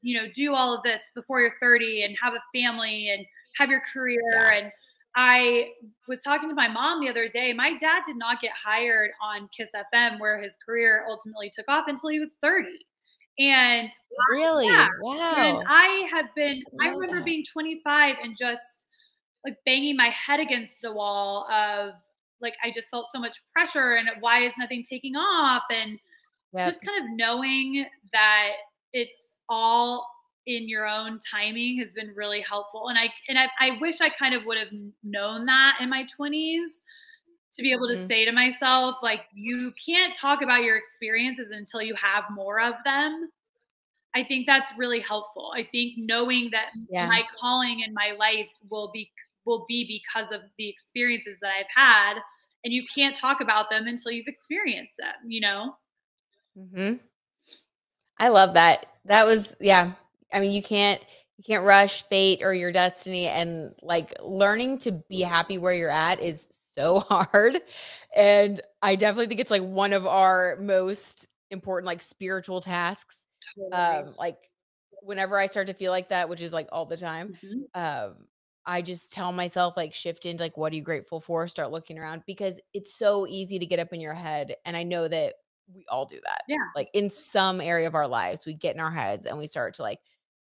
you know, do all of this before you're 30 and have a family and have your career. Yeah. And I was talking to my mom the other day. My dad did not get hired on Kiss FM, where his career ultimately took off, until he was 30. And Really? yeah, and Wow. I remember being 25 and just like banging my head against a wall of like, I just felt so much pressure, and why is nothing taking off? And Yep. just kind of knowing that it's all in your own timing has been really helpful. And I wish I kind of would have known that in my 20s, to be able to say to myself, like, you can't talk about your experiences until you have more of them. I think that's really helpful. I think knowing that my calling in my life will be because of the experiences that I've had, and you can't talk about them until you've experienced them, you know? Mm-hmm. I love that. That was, yeah. I mean, you can't rush fate or your destiny, and like learning to be happy where you're at is so hard. And I definitely think it's like one of our most important like spiritual tasks. Totally. Like whenever I start to feel like that, which is like all the time, Mhm. I just tell myself like shift into like, what are you grateful for? Start looking around, because it's so easy to get up in your head. And I know that we all do that. Yeah. Like in some area of our lives, we get in our heads and we start to like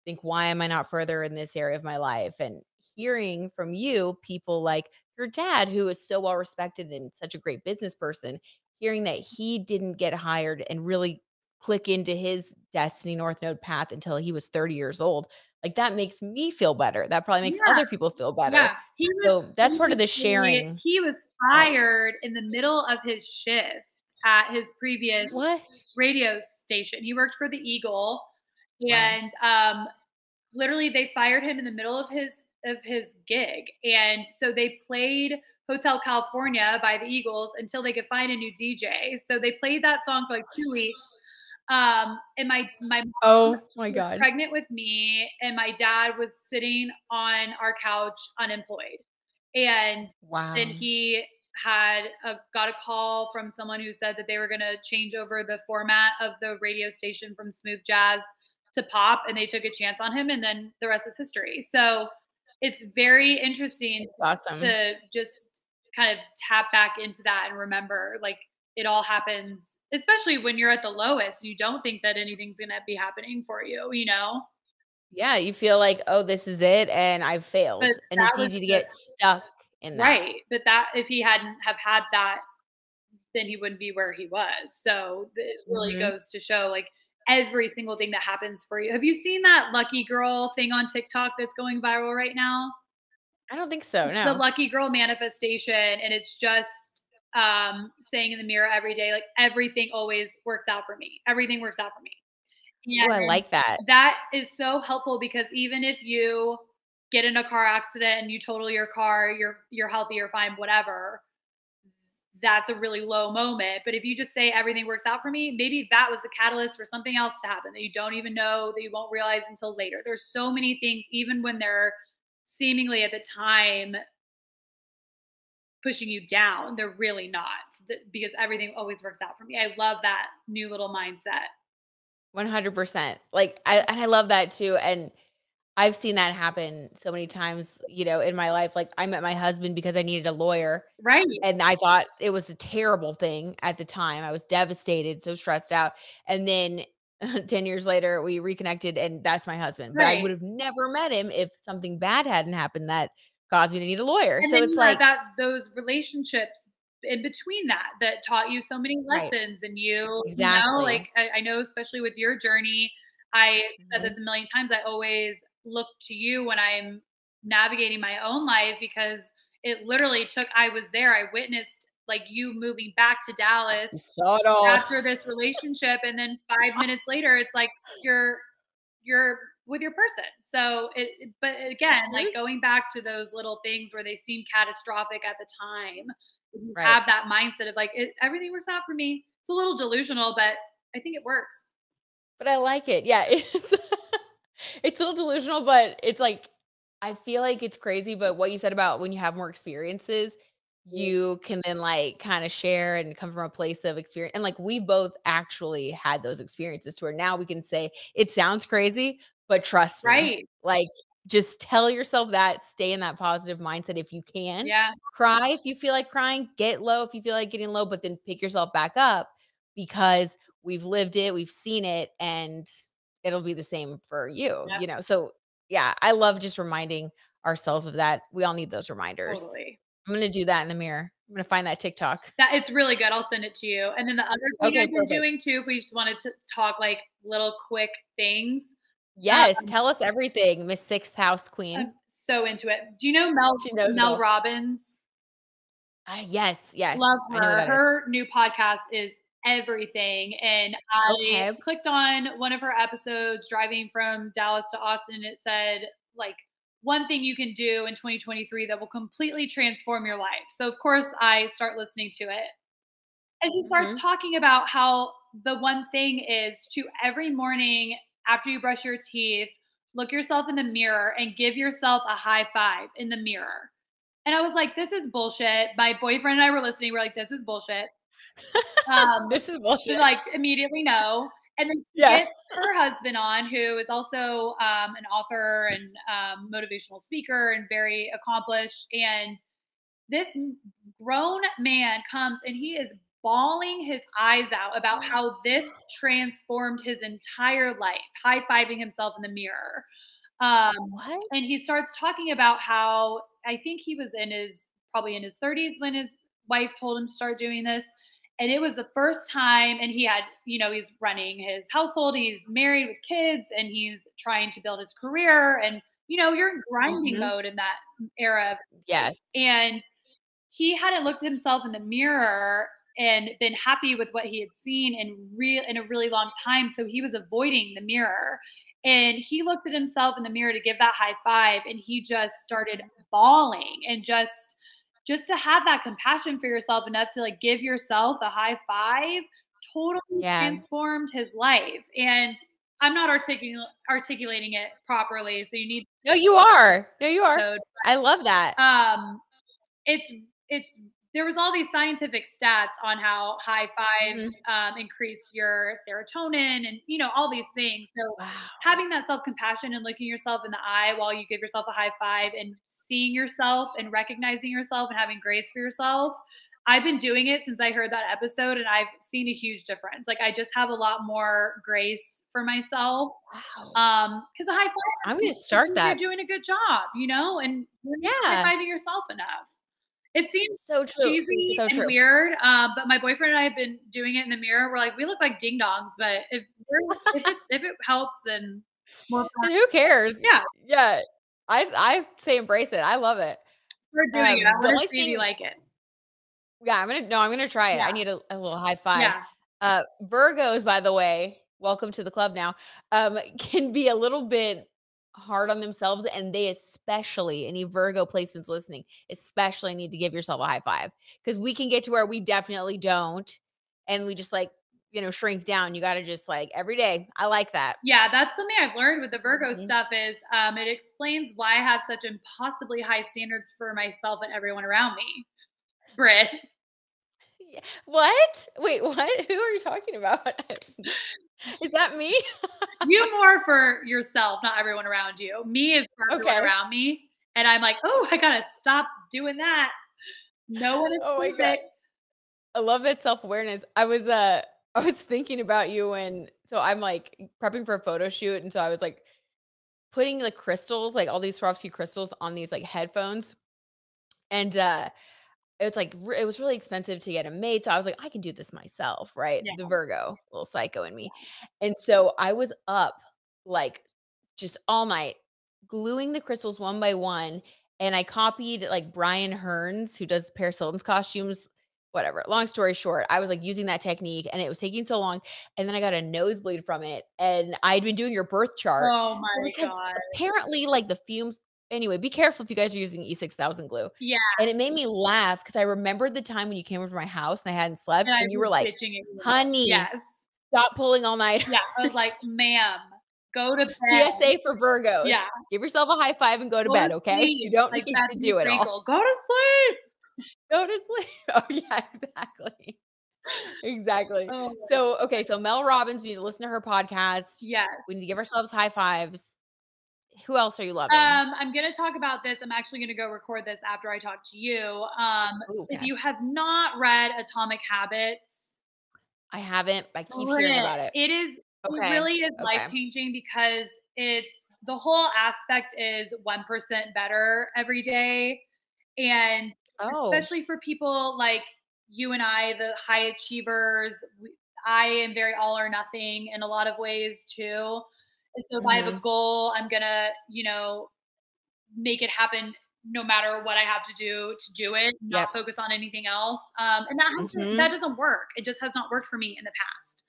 think, why am I not further in this area of my life? And hearing from you, people like your dad, who is so well respected and such a great business person, hearing that he didn't get hired and really click into his destiny North Node path until he was 30 years old. Like that makes me feel better. That probably makes Yeah. other people feel better. Yeah. So that's part of the sharing. He was fired in the middle of his shift at his previous What? radio station. He worked for the Eagle, Wow. and literally they fired him in the middle of of his gig. And so they played Hotel California by the Eagles until they could find a new DJ. So they played that song for like 2 weeks. And my mom Oh my was God. pregnant with me, and my dad was sitting on our couch unemployed. And then Wow. he had got a call from someone who said that they were going to change over the format of the radio station from smooth jazz to pop, and they took a chance on him, and then the rest is history. So it's very interesting Awesome. to just kind of tap back into that and remember, like, it all happens, especially when you're at the lowest. You don't think that anything's going to be happening for you, you know? Yeah, you feel like, oh, this is it, and I've failed, But and that it's was easy to the get stuck in that. right. But that if he hadn't have had that, then he wouldn't be where he was. So it really Mhm. goes to show, like, every single thing that happens for you. Have you seen that lucky girl thing on TikTok that's going viral right now? I don't think so, The no. lucky girl manifestation, and it's just saying in the mirror every day, like, everything always works out for me. Everything works out for me. Ooh, I And like that. that is so helpful, because even if you get in a car accident and you total your car, you're healthy, you're fine, whatever, that's a really low moment. But if you just say everything works out for me, maybe that was the catalyst for something else to happen that you don't even know, that you won't realize until later. There's so many things, even when they're seemingly at the time pushing you down, they're really not, because everything always works out for me. I love that new little mindset. 100%. Like, I love that too, and I've seen that happen so many times, in my life. Like, I met my husband because I needed a lawyer, Right. and I thought it was a terrible thing at the time. I was devastated, so stressed out, and then 10 years later, we reconnected, and that's my husband, but I Right. would have never met him if something bad hadn't happened that caused me to need a lawyer. And So then it's you had like those relationships in between that taught you so many right. lessons, and you know, Exactly. like, I know, especially with your journey, I said this Mhm. a million times, I always look to you when I'm navigating my own life, because it literally took I was there, I witnessed, like, you moving back to Dallas You saw it all. after this relationship, and then 5 minutes later, it's like you're with your person. So but again, like, Mhm. going back to those little things where they seem catastrophic at the time, if you Right. have that mindset of like, everything works out for me. It's a little delusional, but I think it works. But I like it. Yeah, it's it's a little delusional, but it's like I feel like it's crazy, but what you said about when you have more experiences, you can then like kind of share and come from a place of experience. And like we both actually had those experiences to where now we can say it sounds crazy, but trust me. Right. Like just tell yourself that, stay in that positive mindset if you can. Yeah. Cry if you feel like crying, get low if you feel like getting low, but then pick yourself back up because we've lived it, we've seen it, and it'll be the same for you, Yep. So, yeah, I love just reminding ourselves of that. We all need those reminders. Totally. I'm gonna do that in the mirror. I'm gonna find that TikTok. That it's really good. I'll send it to you. And then the other thing Okay, I've been perfect. doing too, if we just wanted to talk like little quick things. Yes, tell us everything, Miss Sixth House Queen. I'm so into it. Do you know Mel She knows it Mel all. Robbins? Yes, yes, Love I know who her. that is. Her new podcast is everything, and I Okay. clicked on one of her episodes driving from Dallas to Austin, and it said, like, one thing you can do in 2023 that will completely transform your life. So, of course, I start listening to it. And she starts Mhm. talking about how the one thing is to every morning after you brush your teeth, look yourself in the mirror and give yourself a high five in the mirror. And I was like, this is bullshit. My boyfriend and I were listening. We're like, this is bullshit. This is bullshit. We're like, immediately no. And then she Yeah. gets her husband on, who is also an author and motivational speaker and very accomplished. And this grown man comes and he is bawling his eyes out about how this transformed his entire life, high fiving himself in the mirror. What? And he starts talking about how I think he was probably in his 30s when his wife told him to start doing this. And it was the first time, and he had, he's running his household, he's married with kids, and he's trying to build his career. And, you're in grinding Mhm. mode in that era. Yes. And he hadn't looked at himself in the mirror and been happy with what he had seen in a really long time. So he was avoiding the mirror. And he looked at himself in the mirror to give that high five, and he just started bawling, and just to have that compassion for yourself enough to like give yourself a high five totally Yeah. transformed his life. And I'm not articulating it properly, so you need No, you are. No, you are. code. I love that. It's there was all these scientific stats on how high fives increase your serotonin and, you know, all these things. So Wow. having that self-compassion and looking yourself in the eye while you give yourself a high five and seeing yourself and recognizing yourself and having grace for yourself. I've been doing it since I heard that episode, and I've seen a huge difference. Like, I just have a lot more grace for myself. Wow. Because a high five, I'm going to start that. you're doing a good job, you know, and you're Yeah. high-fiving yourself enough. It seems so true. cheesy So and true. weird, but my boyfriend and I have been doing it in the mirror. We're like, we look like ding dongs, but if it helps, then more fun. And who cares? Yeah. Yeah. I say embrace it. I love it. We're doing it. I The want only to see if you thing- like it. Yeah, I'm gonna try it. Yeah. I need a little high five. Yeah. Virgos, by the way, welcome to the club now. Can be a little bit hard on themselves, and they especially, any Virgo placements listening, especially need to give yourself a high five, because we can get to where we definitely don't, and we just like, you know, shrink down. You got to just like every day. I like that. Yeah, that's something I've learned with the Virgo Mhm. stuff is it explains why I have such impossibly high standards for myself and everyone around me. Brit. Yeah. What? Wait, what? Who are you talking about? Is that me? You more for yourself, not everyone around you. Me is for everyone Okay. around me. And I'm like, oh, I gotta stop doing that. No one is Oh my God. perfect. I love that self-awareness. I was thinking about you, and so I'm like prepping for a photo shoot, and so I was like putting the crystals, like all these Swarovski crystals on these like headphones. And it's like it was really expensive to get them made, so I was like, I can do this myself, right? Yeah. The Virgo, little psycho in me. And so I was up like just all night gluing the crystals one by one, and I copied like Brian Hearns, who does Paris Hilton's costumes. Whatever. Long story short, I was like using that technique, and it was taking so long, and then I got a nosebleed from it, and I'd been doing your birth chart. Oh my Because God. apparently, like the fumes. Anyway, be careful if you guys are using E6000 glue. Yeah. And it made me laugh because I remembered the time when you came over to my house and I hadn't slept, And I and you was were like, bitching at you. honey, Yes. stop pulling all night. Yeah. I was like, ma'am, go to bed. PSA for Virgos. Yeah. Give yourself a high five and go to Go bed, to okay? sleep. You don't Like need to Bethany do it all. Frankel. Go to sleep. Go to sleep. Oh, yeah, exactly. Exactly. Oh, So, okay, so Mel Robbins, we need to listen to her podcast. yes. We need to give ourselves high fives. Who else are you loving? I'm going to talk about this. I'm actually going to go record this after I talk to you. Ooh, If okay. you have not read Atomic Habits, I haven't. I keep read hearing it. about it. It Okay. really is Okay. life-changing because it's the whole aspect is 1% better every day. And Oh, especially for people like you and I, the high achievers, I am very all or nothing in a lot of ways too. And so if I have a goal, I'm gonna, you know, make it happen no matter what I have to do it, not Yep. focus on anything else. And that doesn't work. It just has not worked for me in the past.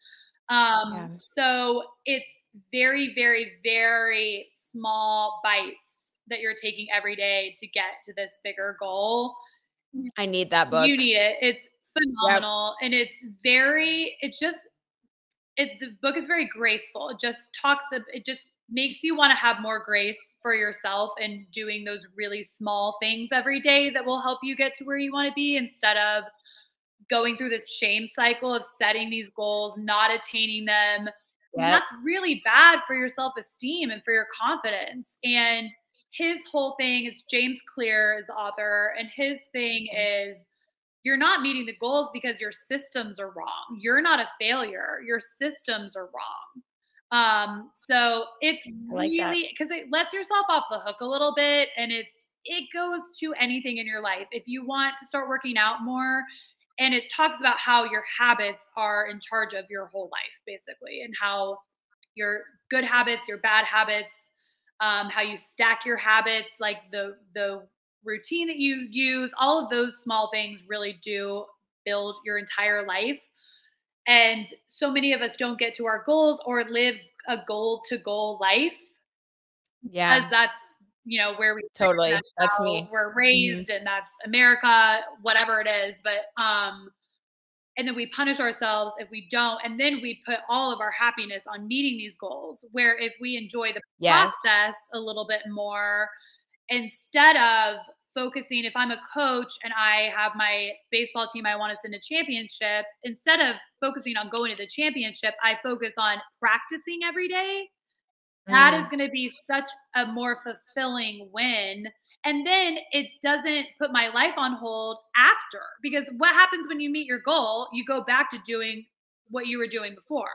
Yeah. So it's very, very, very small bites that you're taking every day to get to this bigger goal. I need that book. You need it. It's phenomenal. And the book is very graceful. It just makes you want to have more grace for yourself and doing those really small things every day that will help you get to where you want to be, instead of going through this shame cycle of setting these goals, not attaining them. And that's really bad for your self-esteem and for your confidence. And his whole thing is, James Clear is the author, and his thing is, you're not meeting the goals because your systems are wrong. You're not a failure. Your systems are wrong. So it's really, because it lets yourself off the hook a little bit, and it goes to anything in your life. If you want to start working out more, and it talks about how your habits are in charge of your whole life, basically, and how your good habits, your bad habits, how you stack your habits, like the routine that you use, all of those small things really do build your entire life. And so many of us don't get to our goals or live a goal to goal life. Yeah. Because that's, where we Totally. That's how me. we're raised, and that's America, whatever it is. But and then we punish ourselves if we don't, and then we put all of our happiness on meeting these goals. Where if we enjoy the process a little bit more, instead of focusing, if I'm a coach and I have my baseball team I want to send a championship, instead of focusing on going to the championship, I focus on practicing every day. That is going to be such a more fulfilling win. And then it doesn't put my life on hold after, because what happens when you meet your goal? You go back to doing what you were doing before.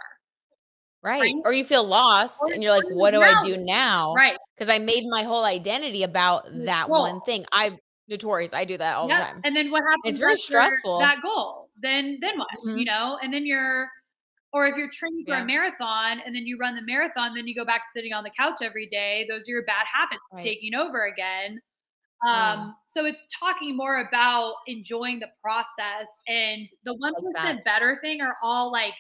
Right. Or you feel lost and you're like, what do I do now? Right. Because I made my whole identity about that one thing. I'm notorious. I do that all the time. And then what happens? It's very stressful. That goal. Then what? And then or if you're training for a marathon and then you run the marathon, then you go back to sitting on the couch every day. Those are your bad habits taking over again. So it's talking more about enjoying the process, and the 1% better thing are all like,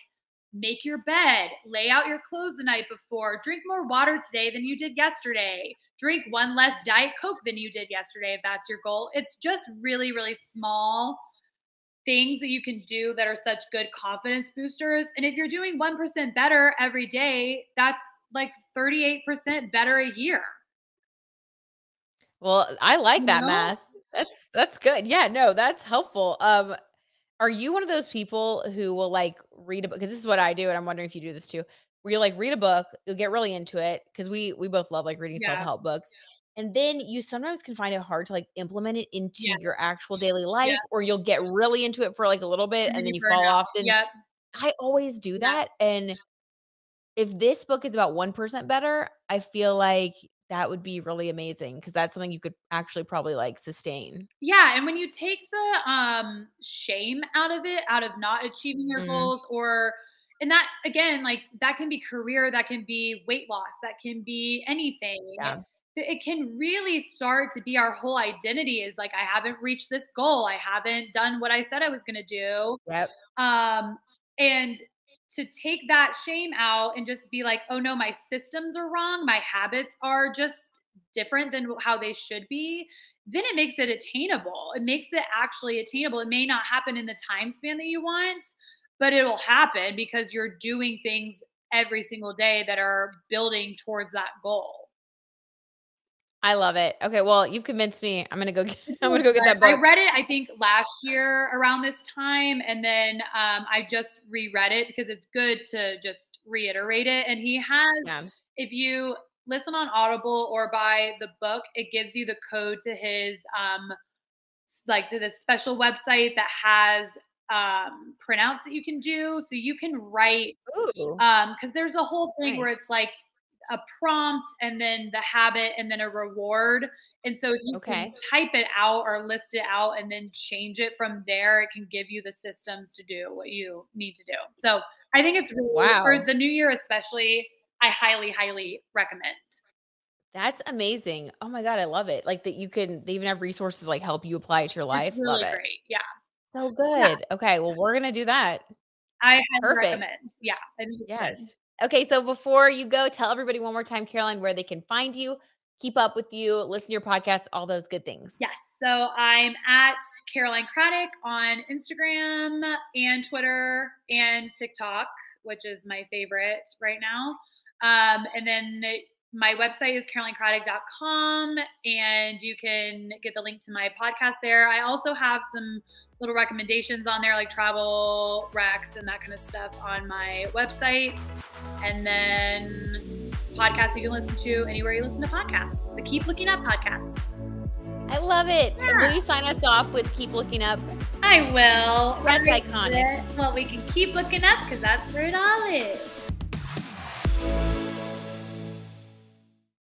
make your bed, lay out your clothes the night before, drink more water today than you did yesterday, drink one less Diet Coke than you did yesterday, if that's your goal. It's just really, really small things that you can do that are such good confidence boosters. And if you're doing 1% better every day, that's like 38% better a year. Well, I like that math. That's good. Yeah, no, that's helpful. Are you one of those people who will like read a book? Because this is what I do, and I'm wondering if you do this too. Where you like read a book, you'll get really into it, because we both love like reading self-help books. And then you sometimes can find it hard to like implement it into your actual daily life, or you'll get really into it for like a little bit and then you fall off. And I always do that. And if this book is about 1% better, I feel like that would be really amazing, because that's something you could actually probably like sustain. Yeah. And when you take the shame out of it, out of not achieving your goals, and that, again, like that can be career, that can be weight loss, that can be anything. Yeah. It can really start to be our whole identity is like, I haven't reached this goal. I haven't done what I said I was going to do. Yep. And to take that shame out and just be like, oh no, my systems are wrong. My habits are just different than how they should be. Then it makes it attainable. It makes it actually attainable. It may not happen in the time span that you want, but it will happen because you're doing things every single day that are building towards that goal. I love it. Okay, well, you've convinced me. I'm gonna go get that book. I read it, I think, last year around this time, and then I just reread it because it's good to just reiterate it. And he has, if you listen on Audible or buy the book, it gives you the code to his like to this special website that has printouts that you can do, so you can write because there's a whole thing where it's like a prompt and then the habit and then a reward. And so you can type it out or list it out and then change it from there. It can give you the systems to do what you need to do. So I think it's really, for the new year especially, I highly, highly recommend. That's amazing. Oh my God, I love it. Like that they even have resources like help you apply it to your life. It's really love it. Great. Yeah. So good. Yeah. Okay, well, we're going to do that. I highly recommend. Yeah. I think yes. Good. Okay, so before you go, tell everybody one more time, Caroline, where they can find you, keep up with you, listen to your podcast, all those good things. Yes. So I'm at Caroline Kraddick on Instagram and Twitter and TikTok, which is my favorite right now. And then my website is carolinekraddick.com, and you can get the link to my podcast there. I also have some little recommendations on there, like travel recs and that kind of stuff on my website. And then podcasts you can listen to anywhere you listen to podcasts. The Keep Looking Up podcast. I love it. Yeah. Will you sign us off with Keep Looking Up? I will. That's iconic. Well, we can keep looking up because that's where it all is.